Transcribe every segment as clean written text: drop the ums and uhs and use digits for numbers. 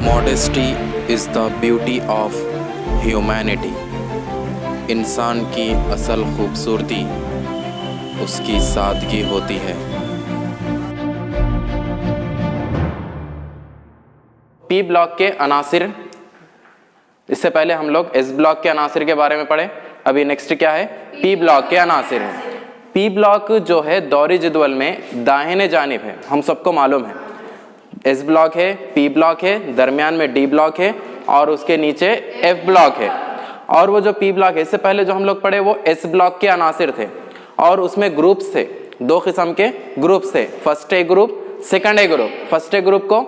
Modesty is the beauty of humanity. इंसान की असल खूबसूरती उसकी सादगी होती है। पी ब्लॉक के अनासिर, इससे पहले हम लोग एस ब्लॉक के अनासिर के बारे में पढ़े। अभी नेक्स्ट क्या है, पी ब्लॉक के अनासिर है। पी ब्लॉक जो है दौरी जदवल में दाहिने जानिब है, हम सबको मालूम है। एस ब्लॉक है, पी ब्लॉक है, दरमियान में डी ब्लॉक है और उसके नीचे एफ ब्लॉक है। और वो जो पी ब्लॉक है, इससे पहले जो हम लोग पढ़े वो एस ब्लॉक के अनासिर थे और उसमें ग्रुप्स थे, दो किस्म के ग्रुप्स थे, first A group, second A group. First A group को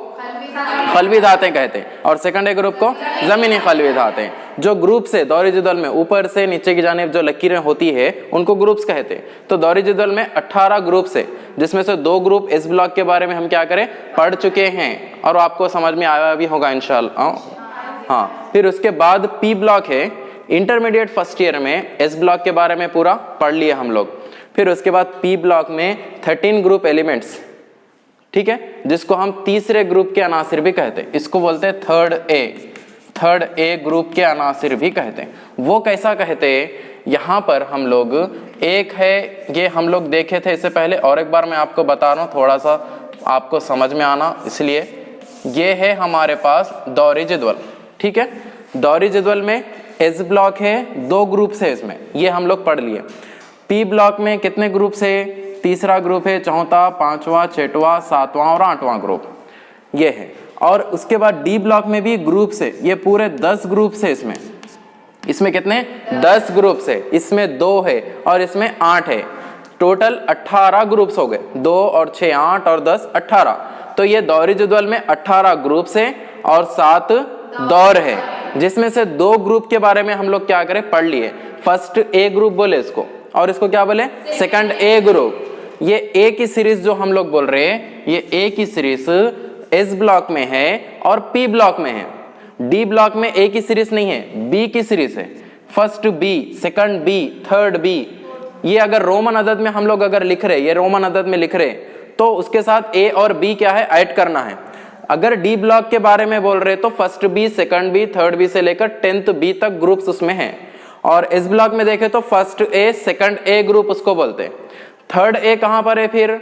खलवी धातें कहते हैं और सेकंड ए ग्रुप को जमीनी खलवी धातें। जो ग्रुप से दौरी जदवल में ऊपर से नीचे की जानिब जो लकीरें होती है उनको ग्रुप्स कहते हैं। तो दौरी जदवल में 18 ग्रुप्स है, जिसमें से 2 ग्रुप एस ब्लॉक के बारे में हम क्या करें, पढ़ चुके हैं और आपको समझ में आया भी होगा इंशाल्लाह। हाँ, फिर उसके बाद पी ब्लॉक है। इंटरमीडिएट फर्स्ट ईयर में एस ब्लॉक के बारे में पूरा पढ़ लिया हम लोग। फिर उसके बाद पी ब्लॉक में 13 ग्रुप एलिमेंट्स, ठीक है, जिसको हम तीसरे ग्रुप के अनासिर भी कहते हैं। इसको बोलते हैं थर्ड ए ग्रुप के अनासिर भी कहते हैं। वो कैसा कहते हैं, यहाँ पर हम लोग एक है, ये हम लोग देखे थे इससे पहले और एक बार मैं आपको बता रहा हूँ थोड़ा सा आपको समझ में आना, इसलिए ये है हमारे पास दौरी जदवल। ठीक है, दौरी जदवल में एस ब्लॉक है, 2 ग्रुप है इसमें, ये हम लोग पढ़ लिए। पी ब्लॉक में कितने ग्रुप है, तीसरा ग्रुप है, चौथा, पांचवा, छठवां, सातवां और 8वां ग्रुप ये है। और उसके बाद डी ब्लॉक में भी ग्रुप है, ये पूरे 10 ग्रुप है इसमें कितने 10 ग्रुप है, इसमें 2 है और इसमें 8 है। टोटल 18 ग्रुप्स हो गए, 2 और 6 8 और 10 18। तो ये दौरी जदवल में 18 ग्रुप है और 7 दौर है, जिसमें से 2 ग्रुप के बारे में हम लोग क्या करें, पढ़ लिए। फर्स्ट ए ग्रुप बोले इसको और इसको क्या बोले, सेकंड ए ग्रुप। ये ए की सीरीज जो हम लोग बोल रहे हैं, ये ए की सीरीज एस ब्लॉक में है और पी ब्लॉक में है। डी ब्लॉक में ए की सीरीज नहीं है, बी की सीरीज है। First B, second B, third B. ये अगर रोमन अदद में हम लोग अगर लिख रहे, ये रोमन अदद में लिख रहे, तो उसके साथ ए और बी क्या है, ऐड करना है। अगर डी ब्लॉक के बारे में बोल रहे तो first B, second B, third B से लेकर 10th बी तक ग्रुप्स उसमें हैं। और एस ब्लॉक में देखे तो first A, second A group उसको बोलते हैं। थर्ड ए कहां पर है, फिर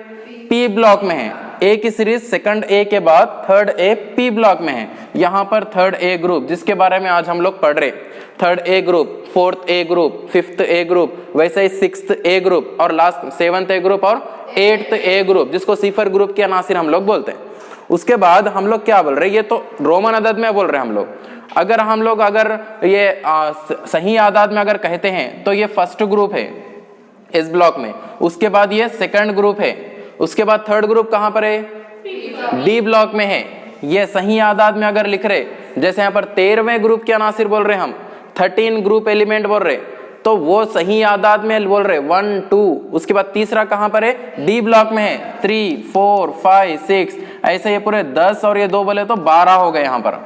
पी ब्लॉक में है। ए की सीरीज सेकंड ए के बाद थर्ड ए पी ब्लॉक में है। यहां पर थर्ड ए ग्रुप, जिसके बारे में आज हम लोग पढ़ रहे, third A group, fourth A group, fifth A group, वैसे ही 6th ए ग्रुप और लास्ट 7th ए ग्रुप और 8th ए ग्रुप, जिसको सिफर ग्रुप के अनासिर हम लोग बोलते हैं। उसके बाद हम लोग क्या बोल रहे हैं, ये तो रोमन अदद में बोल रहे हैं हम लोग। अगर हम लोग अगर ये सही आदाद में अगर कहते हैं तो ये फर्स्ट ग्रुप है इस ब्लॉक में, उसके बाद ये सेकंड ग्रुप है, उसके बाद थर्ड ग्रुप कहां पर है, डी ब्लॉक में है। ये सही आदाद में अगर लिख रहे, जैसे यहाँ पर 13वें ग्रुप के अनासिर बोल रहे हम, 13 ग्रुप एलिमेंट बोल रहे, तो वो सही आदाद में बोल रहे 1 2। उसके बाद तीसरा कहां पर है, डी ब्लॉक में है, 3 4 5 6, ऐसे ये पूरे 10 और ये 2 बोले तो 12 हो गए। यहाँ पर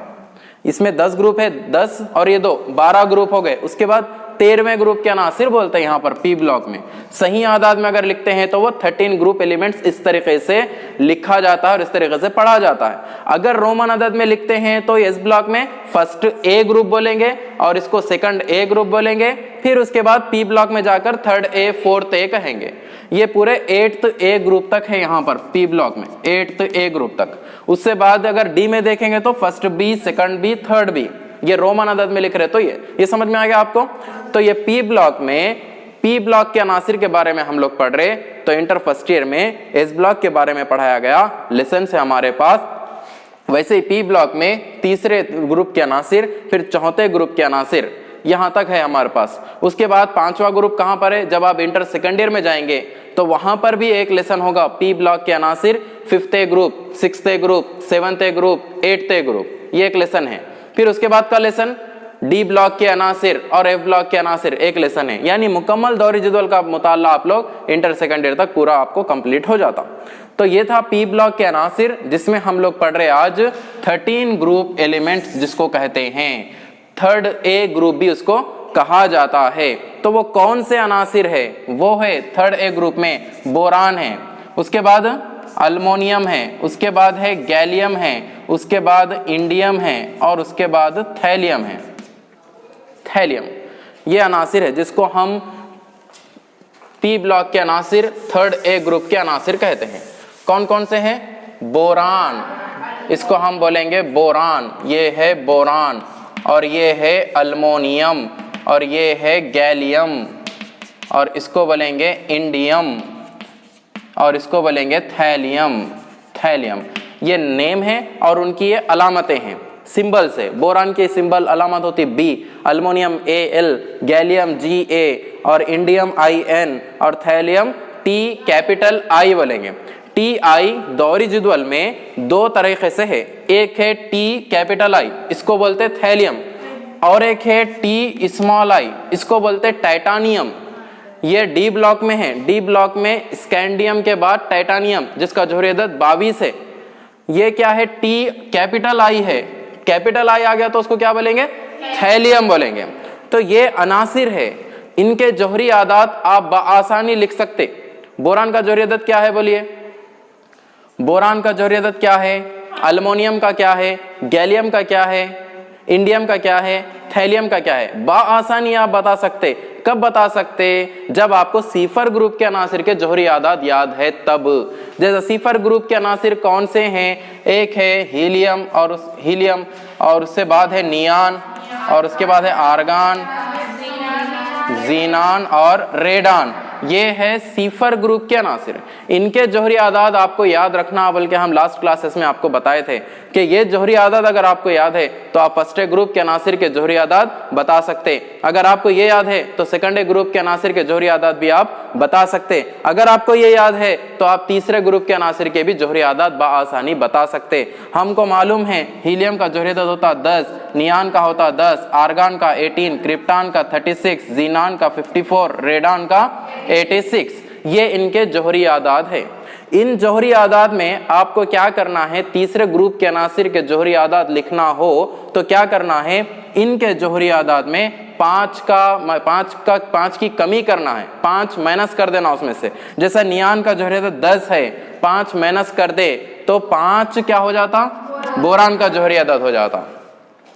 इसमें 10 ग्रुप है, 10 और ये 2 12 ग्रुप हो गए। उसके बाद 13वें ग्रुप के अनासिर बोलते हैं यहाँ पर पी ब्लॉक में। सही आदाद में अगर लिखते हैं तो वो 13 ग्रुप एलिमेंट्स इस तरीके से लिखा जाता है और इस तरीके से पढ़ा जाता है। अगर रोमन अदद में लिखते हैं तो इस ब्लॉक में फर्स्ट ए ग्रुप बोलेंगे और इसको सेकंड ए ग्रुप बोलेंगे, फिर उसके बाद पी ब्लॉक में जाकर थर्ड ए, फोर्थ ए कहेंगे। ये पूरे 8th ए ग्रुप तक है यहाँ पर पी ब्लॉक में, 8th ए ग्रुप तक। उससे बाद अगर डी में देखेंगे तो first B, second B, third B, ये रोमन अदद में लिख रहे, तो ये समझ में आ गया आपको। तो ये पी ब्लॉक में, पी ब्लॉक के अनासिर के बारे में हम लोग पढ़ रहे, तो इंटर फर्स्ट ईयर में एस ब्लॉक के बारे में पढ़ाया गया, लेसन है हमारे पास। वैसे ही पी ब्लॉक में तीसरे ग्रुप के अनासिर, फिर चौथे ग्रुप के अनासिर, यहां तक है हमारे पास। उसके बाद 5वां ग्रुप कहां पर है, जब आप इंटर सेकंड ईयर में जाएंगे तो वहां पर भी एक लेसन होगा, पी ब्लॉक के अनासिर, 5th ए ग्रुप, 6th ए ग्रुप, 7th ए ग्रुप, 8th ए ग्रुप, ये एक लेसन है। फिर उसके बाद का लेसन डी ब्लॉक के अनासिर और एफ ब्लॉक के अनासिर, एक लेसन है। यानी मुकम्मल दौरी जदवल का मुताला आप लोग इंटर सेकंड ईयर तक पूरा आपको कंप्लीट हो जाता। तो ये था पी ब्लॉक के अनासिर, जिसमें हम लोग पढ़ रहे आज 13 ग्रुप एलिमेंट्स, जिसको कहते हैं थर्ड ए ग्रुप भी उसको कहा जाता है। तो वो कौन से अनासिर है, वो है थर्ड ए ग्रुप में बोरान है, उसके बाद अल्मोनियम है, उसके बाद है गैलियम है, उसके बाद इंडियम है और उसके बाद थैलियम है। थैलियम ये अनासिर है जिसको हम पी ब्लॉक के अनासिर थर्ड ए ग्रुप के अनासिर कहते हैं। कौन कौन से हैं? बोरान, इसको हम बोलेंगे बोरान, ये है बोरान, और ये है अल्मोनियम, और ये है गैलियम, और इसको बोलेंगे इंडियम, और इसको बोलेंगे थैलियम। थैलियम ये नेम है और उनकी ये अलामतें हैं, सिंबल्स है। बोरान की सिंबल अलामत होती बी, अल्मोनियम AL, गैलियम GA, और इंडियम IN, और थैलियम T कैपिटल I बोलेंगे। TI दौरी जदवल में दो तरीके से है, एक है T कैपिटल I, इसको बोलते थैलियम, और एक है T स्मॉल I, इसको बोलते टाइटानियम। ये डी ब्लॉक में है। डी ब्लॉक में स्कैंडियम के बाद टाइटानियम जिसका जोहरी अदद 22 है। ये क्या है? टी कैपिटल आई है, कैपिटल आई आ गया तो उसको क्या बोलेंगे? थैलियम बोलेंगे। तो ये अनासिर है, इनके जोहरी आदात आप बआसानी लिख सकते। बोरान का जोहरी अदद क्या है बोलिए? बोरान का जोहरी अदद क्या है? अल्मोनियम का क्या है? गैलियम का क्या है? इंडियम का क्या है? थैलियम का क्या है? बआसानी आप बता सकते। कब बता सकते? जब आपको सीफर ग्रुप के अनासिर के जोहरी आदात याद है तब। जैसे सीफर ग्रुप के अनासिर कौन से हैं? एक है हीलियम, और उससे बाद है नियान, और उसके बाद है आर्गान, जीनान और रेडान। ये है सीफर ग्रुप के अनासिर। इनके जोहरी आदाद आपको याद रखना, बल्कि हम लास्ट क्लासेस में आपको बताए थे कि ये जोहरी आदाद अगर आपको याद है तो आप फर्स्ट ए ग्रुप के अनासिर के जोहरी आदाद बता सकते। अगर आपको ये याद है तो सेकंड ए ग्रुप के अनासिर के जोहरी आदाद भी आप बता सकते। अगर आपको ये याद है तो आप तीसरे ग्रुप के अनासिर के भी जोहरी आदाद बआसानी बता सकते। हमको मालूम है हीलियम का जोहरी आदाद होता 10, नियान का होता 10, आर्गान का 18, क्रिप्टान का 36, जीनान का 54, रेडान का 86। ये इनके जोहरी आदाद है। इन जोहरी आदाद में आपको क्या करना है? तीसरे ग्रुप के अनासिर के जोहरी आदाद लिखना हो तो क्या करना है? इनके जोहरी आदाद में 5 की कमी करना है, 5 माइनस कर देना उसमें से। जैसा नियान का जोहरी आदाद 10 है, 5 माइनस कर दे तो 5 क्या हो जाता? बोरान का जोहरी आदाद हो जाता।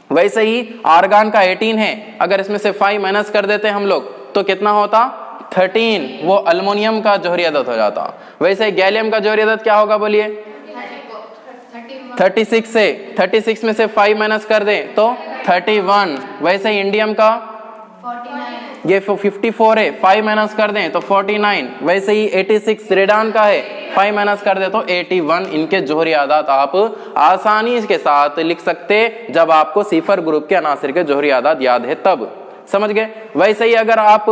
वैसे ही आर्गान का 18 है, अगर इसमें से 5 माइनस कर देते हम लोग तो कितना होता? 13, वो अल्मोनियम का जोहरी अदद हो जाता। वैसे गैलियम का जोहरी अदद क्या होगा बोलिए? 36 से 36 में से 5 माइनस कर दें तो 31। वैसे इंडियम का 49, ये 54 है, 5 माइनस कर दें तो 49। वैसे ही 86 रेडान का है, 5 माइनस कर दे तो 81। इनके जोहरी आदात आप आसानी के साथ लिख सकते जब आपको सीफर ग्रुप के अनासिर के जोहरी आदात याद है तब। समझ गए? वैसे ही अगर आप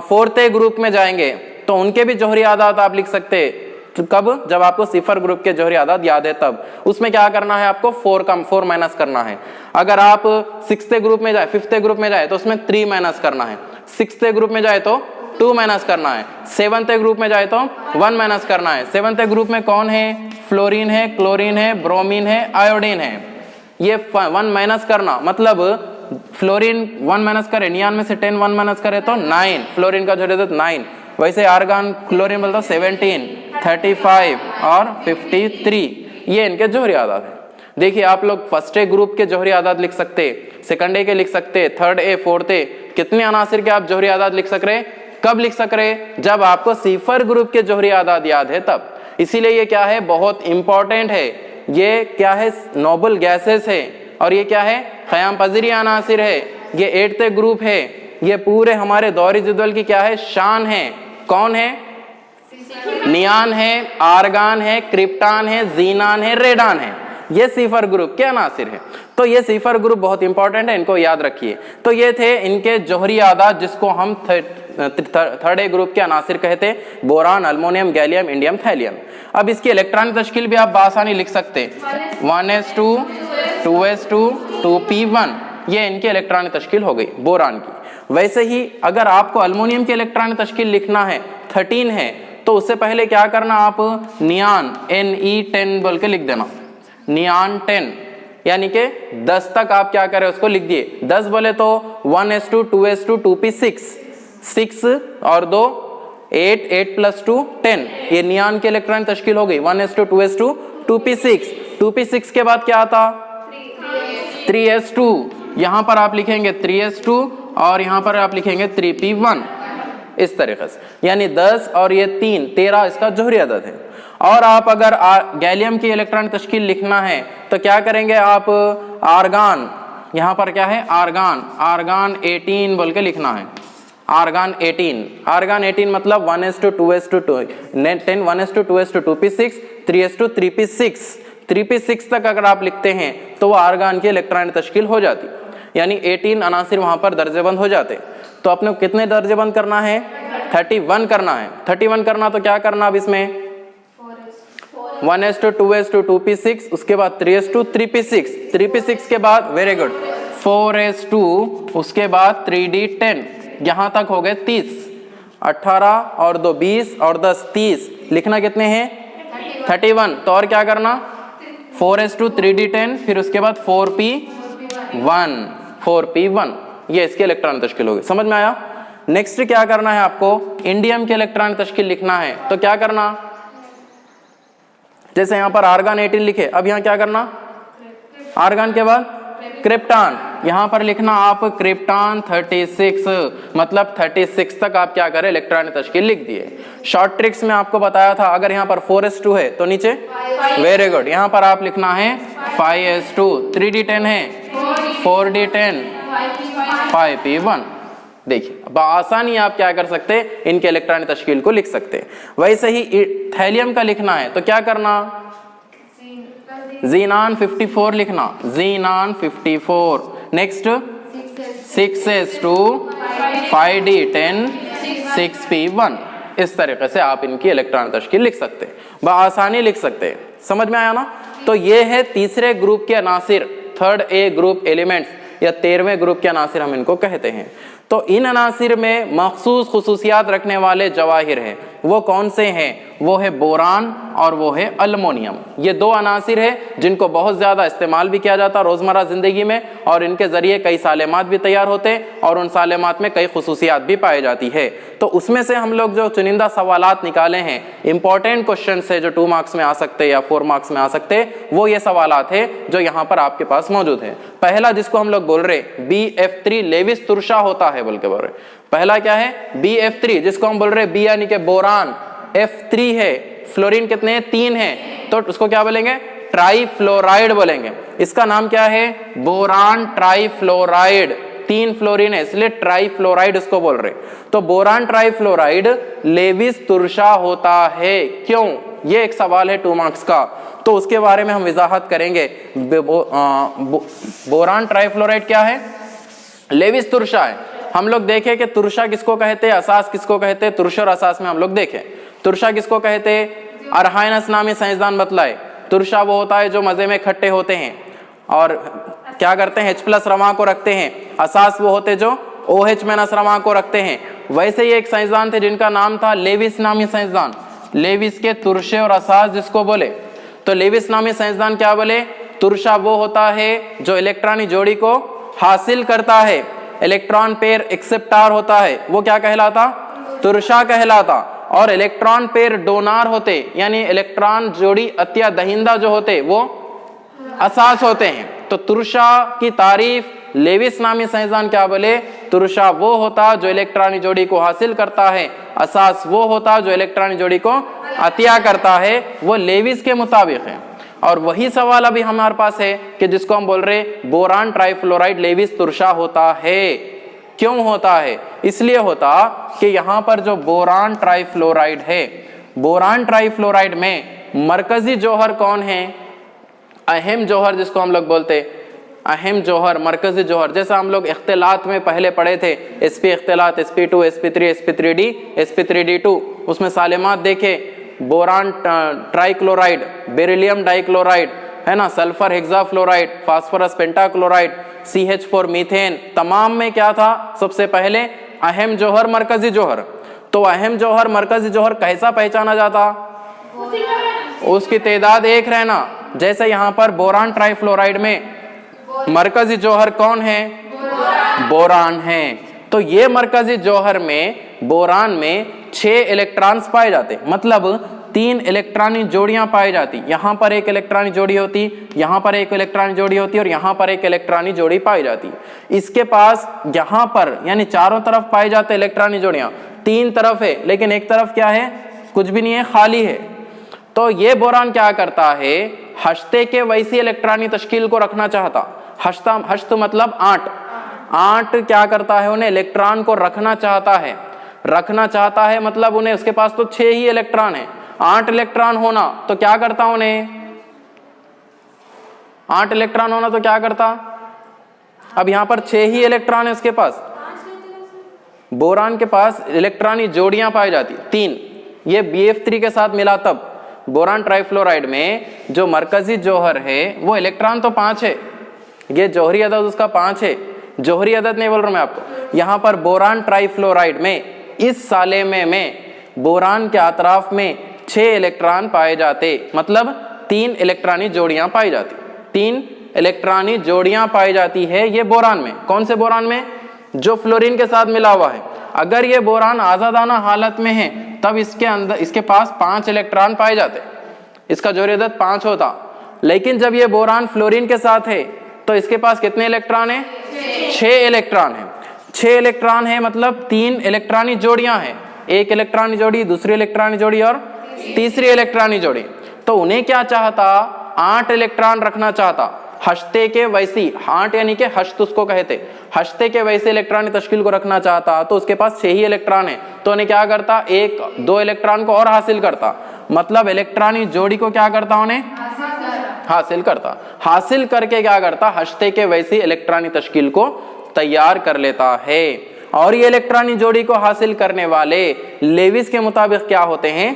फोर्थ ए ग्रुप में जाएंगे तो उनके भी जोहरी आदात आप लिख सकते। तो कब? जब आपको सिफर ग्रुप के जोहरी आदात याद है तब। उसमें क्या करना है? आपको 4 माइनस करना है। अगर आप 6th ग्रुप में जाए, 5th ग्रुप में जाए तो उसमें 3 माइनस करना है। 6th ग्रुप में जाए तो 2 माइनस करना है। 7th ग्रुप में जाए तो 1 माइनस करना है। 7th ग्रुप में कौन है? फ्लोरीन है, क्लोरीन है, ब्रोमीन है, आयोडीन है। ये 1 माइनस करना मतलब फ्लोरीन 1 माइनस करे, नियान में से 10 1 माइनस करे तो 9, फ्लोरीन का जोहरी अदद 9। वैसे आर्गान क्लोरीन बोलता 17, 35 और 53। ये इनके जोहरी आदात है। देखिए आप लोग फर्स्ट ए ग्रुप के जोहरी आदात लिख सकते, सेकंड ए के लिख सकते, थर्ड ए, फोर्थ ए, कितने अनासिर के आप जोहरी आदात लिख सक रहे? कब लिख सक रहे? जब आपको सीफर ग्रुप के जोहरी आदात याद है तब। इसीलिए ये क्या है? बहुत इंपॉर्टेंट है। ये क्या है? नोबल गैसेस है। और ये क्या है? क़याम पज़ीर अनासिर है। ये 8th ग्रुप है। ये पूरे हमारे दौरी जदवल की क्या है? शान है। कौन है? नियान है, आर्गान है, क्रिप्टान है, जीनान है, रेडान है। ये सीफर ग्रुप के अनासिर है। तो ये सीफर ग्रुप बहुत इंपॉर्टेंट है, इनको याद रखिए। तो ये थे इनके जोहरी आदात जिसको हम थर्ड ए ग्रुप के अनासिर कहते, boron, aluminium, gallium, indium, thallium. अब इसकी इलेक्ट्रॉनिक तश्कील भी आप बआसानी लिख सकते, 1s2 2s2 2p1। ये इनकी इलेक्ट्रॉनिक तश्कील हो गई बोरान की। वैसे ही अगर आपको अल्मोनियम की इलेक्ट्रॉनिक तश्कील लिखना है, 13 है, तो उससे पहले क्या करना? आप नियान Ne10 बोल के लिख देना, नियान 10, यानी कि 10 तक आप क्या करें उसको लिख दिए। 10 बोले तो 1s2 2s2 2p6, 6 और 2 8, 8 + 2 10। ये नियान की इलेक्ट्रॉनिक तश्कील हो गई, 1s2 2s2 2p6, 2p6 के बाद क्या आता 3s2, यहां पर आप लिखेंगे 3s2 और यहां पर आप लिखेंगे 3p1, इस तरीके से। यानी 10 और ये 3, 13 इसका जोहरी अदद है। और आप अगर गैलियम की इलेक्ट्रॉन तश्कील लिखना है तो क्या करेंगे आप, आर्गान, यहां पर क्या है आर्गान, आर्गान 18 बोल के लिखना है, आर्गान 18, आर्गान 18 मतलब 1s2 10 1s2 2s2 2p6 3s2 3p6, 3p6 तक अगर आप लिखते हैं तो वो आर्गान की इलेक्ट्रॉन तश्कील हो जाती, यानी 18 अनासिर वहां पर दर्जेबंद हो जाते। तो अपने कितने दर्जेबंद करना है 31 करना है, 31 करना तो क्या करना अब इसमें 1s2 2s2 2p6, उसके बाद 3s2 3p6, 3p6 के बाद वेरी गुड 4s2, उसके बाद 3d10, यहां तक हो गए 30, 18 और 2 20 और 10 30, लिखना कितने हैं 31। तो और क्या करना 4s2 3d10, फिर उसके बाद 4p1, 4p1, ये इसके इलेक्ट्रॉन तश्कील होगी। समझ में आया। नेक्स्ट क्या करना है आपको, इंडियम के इलेक्ट्रॉन तश्कील लिखना है तो क्या करना, जैसे यहां पर आर्गान 18 लिखे, अब यहां क्या करना, आर्गान के बाद क्रिप्टॉन, यहां पर लिखना आप क्रिप्टॉन 36, मतलब 36 तक आप क्या करें इलेक्ट्रॉन तश्कील लिख दिए। शॉर्ट ट्रिक्स में आपको बताया था, अगर यहां पर 4s2 है तो नीचे वेरी गुड, यहां पर आप लिखना है 5s2, 3d10 है 4d10 5p1। देखिए आसानी आप क्या कर सकते हैं, इनके इलेक्ट्रॉन तश्कील को लिख सकते हैं। वैसे ही थैलियम का लिखना है तो क्या करना, ज़ीनान 54 लिखना, xenon 54, next 6s2 5d10 6p1, इस तरीके से आप इनकी इलेक्ट्रॉन तश्कील लिख सकते हैं, बआसानी लिख सकते हैं। समझ में आया ना। तो ये है तीसरे ग्रुप के अनासिर, थर्ड ए ग्रुप एलिमेंट्स या 13वें ग्रुप के अनासिर हम इनको कहते हैं। तो इन अनासिर में मखसूस खुसूसियात रखने वाले जवाहिर हैं, वो कौन से हैं, वो है बोरान और वो है अल्मोनियम। ये दो अनासिर है जिनको बहुत ज़्यादा इस्तेमाल भी किया जाता है रोज़मर्रा ज़िंदगी में, और इनके ज़रिए कई सालेमात भी तैयार होते हैं और उन सालेमात में कई खुसूसियात भी पाई जाती है। तो उसमें से हम लोग जो चुनिंदा सवालात निकाले हैं, इंपॉर्टेंट क्वेश्चन है जो 2 मार्क्स में आ सकते या 4 मार्क्स में आ सकते, वो ये सवालात है जो यहाँ पर आपके पास मौजूद है। पहला जिसको हम लोग बोल रहे BF3 लेविस तुरशा होता है बोल के बोल रहे, पहला क्या है BF3 जिसको हम बोल रहे B यानी कि बोरान, F3 है, फ्लोरीन कितने हैं 3 है, तो उसको क्या बोलेंगे ट्राईफ्लोराइड बोलेंगे। इसका नाम क्या है बोरान ट्राईफ्लोराइड, 3 फ्लोरीन है इसलिए ट्राईफ्लोराइड इसको बोल रहे। तो बोरान ट्राईफ्लोराइड लेविस तुरशा होता है, क्यों, ये एक सवाल है 2 मार्क्स का, तो उसके बारे में हम वजाहत करेंगे। बोरान ट्राईफ्लोराइड क्या है, लेविस तुरशा है। हम लोग देखें कि तुरशा किसको कहते हैं, असास किसको कहते हैं, तुरशा और असास में हम लोग देखें। तुरशा किसको कहते हैं, अरहाइनस नामी साइंसदान बतलाए। तुरशा वो होता है जो मज़े में खट्टे होते हैं और क्या करते हैं H+ रवा को रखते हैं। असास वो होते जो OH- रवा को रखते हैं। वैसे ही एक साइंसदान थे जिनका नाम था लेविस नामी साइंसदान, लेविस के तुरशे और असास जिसको बोले। तो लेविस नामी साइंसदान क्या बोले, तुरशा वो होता है जो इलेक्ट्रॉनिक जोड़ी को हासिल करता है, इलेक्ट्रॉन पेयर एक्सेप्टार होता है, वो क्या कहलाता तुरशा कहलाता। और इलेक्ट्रॉन पेयर डोनार होते यानी इलेक्ट्रॉन जोड़ी अत्या दहिंदा जो होते वो असास होते हैं। तो तुरशा की तारीफ लेविस नामी साइंसदान क्या बोले, तुरशा वो होता जो इलेक्ट्रॉनिक जोड़ी को हासिल करता है, असास वो होता जो इलेक्ट्रॉनिक जोड़ी को अतिया करता है, वो लेविस के मुताबिक है। और वही सवाल अभी हमारे पास है कि जिसको हम बोल रहे बोरान ट्राईफ्लोराइड लेविस तुरशा होता है। क्यों होता है, इसलिए होता कि यहाँ पर जो बोरान ट्राईफ्लोराइड है, बोरान ट्राईफ्लोराइड में मरकजी जौहर कौन है, अहम जौहर जिसको हम लोग बोलते, अहम जौहर, मरकजी जौहर। जैसा हम लोग इख्तिलात में पहले पढ़े थे, sp इख्तिलात, sp2 sp3 sp3d sp3d2, उसमें सालेमात देखे, बोरान ट्राईक्लोराइड, बेरिलियम डाइक्लोराइड है ना, sulphur hexafluoride, phosphorus pentachloride, CH4 methane, तमाम में क्या था, सबसे पहले अहम जौहर मरकजी जौहर। तो अहम जौहर मरकजी जौहर कैसा पहचाना जाता, उसकी तादाद 1 रहना। जैसे यहाँ पर बोरान ट्राईफ्लोराइड में मरकजी जौहर कौन है, बोरान है। तो ये मरकजी जौहर में बोरान में 6 इलेक्ट्रॉन्स पाए जाते, मतलब 3 इलेक्ट्रॉनिक जोड़ियां पाई जाती। यहाँ पर एक इलेक्ट्रॉनिक जोड़ी होती, यहाँ पर एक इलेक्ट्रॉनिक जोड़ी होती और यहाँ पर एक इलेक्ट्रॉनिक जोड़ी पाई जाती। इसके पास यहाँ पर यानी चारों तरफ पाई जाते इलेक्ट्रॉनिक जोड़ियां, 3 तरफ है लेकिन एक तरफ क्या है, कुछ भी नहीं है, खाली है। तो ये बोरान क्या करता है, हश्ते के वैसी इलेक्ट्रॉनिक तश्कील को रखना चाहता। हश्त मतलब 8 क्या करता है, उन्हें इलेक्ट्रॉन को रखना चाहता है मतलब उन्हें, उसके पास तो 6 ही इलेक्ट्रॉन है, 8 इलेक्ट्रॉन होना तो क्या करता, उन्हें 8 इलेक्ट्रॉन होना तो क्या करता। अब यहां पर 6 ही इलेक्ट्रॉन है उसके पास, बोरान के पास इलेक्ट्रॉनिक जोड़ियां पाई जाती 3। ये BF3 के साथ मिला तब बोरान ट्राइफ्लोराइड में जो मरकजी जौहर है वो इलेक्ट्रॉन तो 5 है, ये जौहरी अदद उसका 5 है, जौहरी अदद नहीं बोल रहा मैं आपको। यहां पर बोरान ट्राइफ्लोराइड में इस सालेमे में बोरान के अतराफ में 6 इलेक्ट्रॉन पाए जाते, मतलब 3 इलेक्ट्रॉनिक जोड़ियां पाई जाती, 3 इलेक्ट्रॉनिक जोड़ियां पाई जाती है ये बोरान में। कौन से बोरान में, जो फ्लोरीन के साथ मिला हुआ है। अगर ये बोरान आजादाना हालत में है तब इसके अंदर, इसके पास 5 इलेक्ट्रॉन पाए जाते, इसका जोहरी अदद 5 होता। लेकिन जब ये बोरान फ्लोरीन के साथ है तो इसके पास कितने इलेक्ट्रॉन है, 6 इलेक्ट्रॉन है। 6 इलेक्ट्रॉन है मतलब 3 इलेक्ट्रॉनिक जोड़ियां हैं, एक इलेक्ट्रॉनिक जोड़ी, दूसरी इलेक्ट्रॉनिक जोड़ी और तीसरी इलेक्ट्रॉनिक जोड़ी। तो उन्हें क्या चाहता, 8 इलेक्ट्रॉन रखना चाहता, हश्ते के वैसी, 8 यानी कि हश्त उसको कहते, हश्ते के वैसे इलेक्ट्रॉनिक तश्कील को रखना चाहता। तो उसके पास 6 ही इलेक्ट्रॉन है तो उन्हें क्या करता, 1-2 इलेक्ट्रॉन को और हासिल करता, मतलब इलेक्ट्रॉनिक जोड़ी को क्या करता, उन्हें हासिल करता। हासिल करके क्या करता, हश्ते के वैसी इलेक्ट्रॉनिक तश्कील को तैयार कर लेता है। और ये इलेक्ट्रॉनिक जोड़ी को हासिल करने वाले लेविस के मुताबिक क्या होते हैं,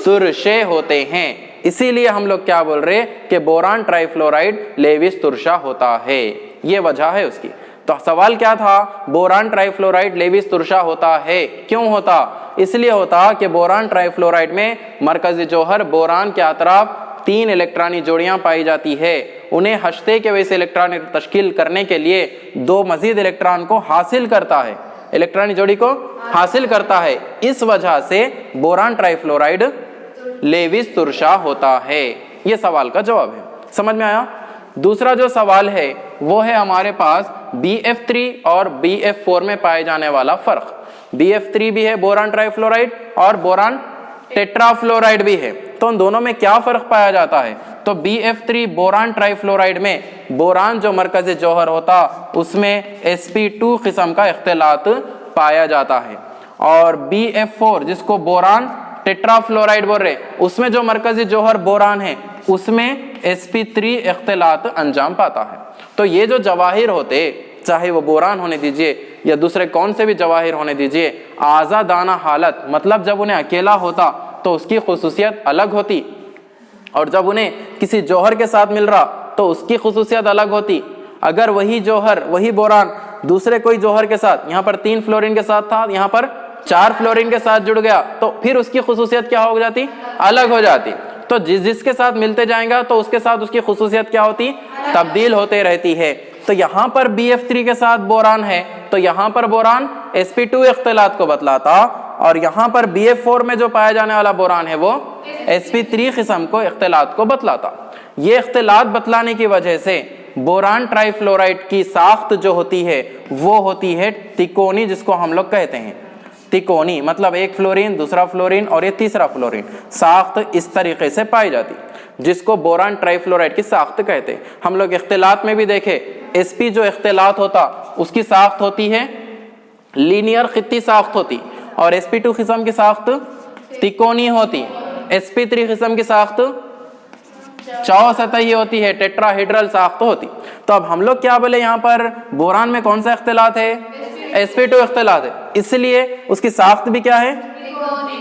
तुरशे होते हैं। इसीलिए हम लोग क्या बोल रहे कि बोरान ट्राइफ्लोराइड लेविस तुरशा होता है, ये वजह है उसकी। तो सवाल क्या था, बोरान ट्राइफ्लोराइड लेविस तुरशा होता है, क्यों होता, इसलिए होता कि बोरान ट्राइफ्लोराइड में मरकजी जौहर बोरान के अतराफ 3 इलेक्ट्रॉनिक जोड़ियां पाई जाती है, उन्हें हश्ते के वैसे इलेक्ट्रॉनिक तश्कील करने के लिए 2 मजीद इलेक्ट्रॉन को हासिल करता है, इलेक्ट्रॉनिक जोड़ी को हासिल करता है। इस वजह से बोरान ट्राइफ्लोराइड लेविस तुरशा होता है। ये सवाल का जवाब है, समझ में आया। दूसरा जो सवाल है वो है हमारे पास BF3 और BF4 में पाए जाने वाला फर्क। BF3 भी है बोरान ट्राइफ्लोराइड और बोरान टेट्राफ्लोराइड भी है, तो उन दोनों में क्या फर्क पाया जाता है। तो BF3 बोरान ट्राइफ्लोराइड में बोरान जो मरकज़ जौहर होता उसमें sp2 किस्म का इख्तिलात पाया जाता है, और BF4 जिसको बोरान टेट्राफ्लोराइड बोल रहे उसमें जो मरकज़ी जौहर बोरान है उसमें sp3 इख्तिलात अंजाम पाता है। तो ये जो जवाहिर होते, चाहे वो बोरान होने दीजिए या दूसरे कौन से भी जवाहिर होने दीजिए, आज़ादाना हालत मतलब जब उन्हें अकेला होता तो उसकी खुसूसियत अलग होती, और जब उन्हें किसी जौहर के साथ मिल रहा तो उसकी खुसूसियत अलग होती। अगर वही जौहर, वही बोरान दूसरे कोई जौहर के साथ, यहाँ पर 3 फ्लोरीन के साथ था, यहाँ पर 4 फ्लोरीन के साथ जुड़ गया, तो फिर उसकी खुसूसियत क्या हो जाती, अलग हो जाती। तो जिसके साथ मिलते जाएगा तो उसके साथ उसकी खुसूसियत क्या होती, तब्दील होते रहती है। तो यहाँ पर BF3 के साथ बोरान है तो यहाँ पर बोरान sp2 इख्तिलात को बतलाता, और यहाँ पर BF4 में जो पाया जाने वाला बोरान है वो sp3 किस्म को इख्तिलात को बतलाता। ये इख्तिलात बतलाने की वजह से बोरान ट्राइफ्लोराइड की साख्त जो होती है वो होती है तिकोनी, जिसको हम लोग कहते हैं तिकोनी, मतलब एक फ्लोरीन, दूसरा फ्लोरीन और ये तीसरा फ्लोरीन, साख्त इस तरीके से पाई जाती, जिसको बोरान ट्राइफ्लोराइड की साख्त कहते हैं। हम लोग इख्तिलात में भी देखे, sp जो इख्तिलात होता उसकी साख्त होती है लीनियर खित्ती साख्त होती, और sp2 किस्म की साख्त तिकोनी होती, sp3 किस्म की साख्त चौसतही होती है, टेट्राहेड्रल साख्त होती। तो अब हम लोग क्या बोले, यहाँ पर बोरान में कौन सा इख्तिलात है, sp2 इख्तिलात है, इसलिए उसकी साख्त भी क्या है,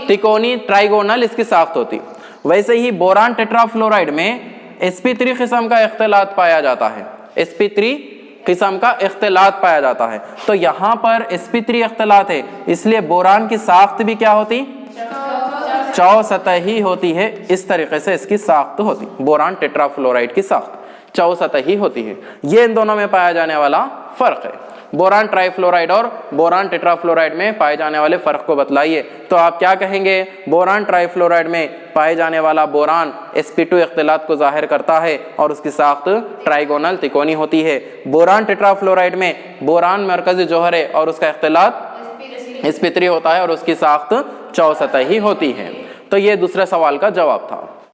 तिकोनी ट्राइगोनल इसकी साख्त होती। वैसे ही बोरान टेट्राफ्लोराइड में sp3 किस्म का इख्तिलात पाया जाता है, sp3 किस्म का इख्तिलात पाया जाता है। तो यहाँ पर sp3 इख्तिलात है, इसलिए बोरान की साख्त भी क्या होती, चौसतही होती है। इस तरीके से इसकी साख्त होती, बोरान टेट्राफ्लोराइड की साख्त चौसतही होती है। ये इन दोनों में पाया जाने वाला फर्क है। बोरान ट्राइफ्लोराइड और बोरान टेट्राफ्लोराइड में पाए जाने वाले फर्क को बतलाइए। तो आप क्या कहेंगे, बोरान ट्राइफ्लोराइड में पाए जाने वाला बोरान sp2 इख्तिलात को जाहिर करता है और उसकी साख्त ट्राइगोनल तिकोनी होती है। बोरान टेट्राफ्लोराइड में बोरान मरकजी जौहर है और उसका इख्तिलात sp3 होता है और उसकी साख्त चौसतही होती है। तो ये दूसरे सवाल का जवाब था।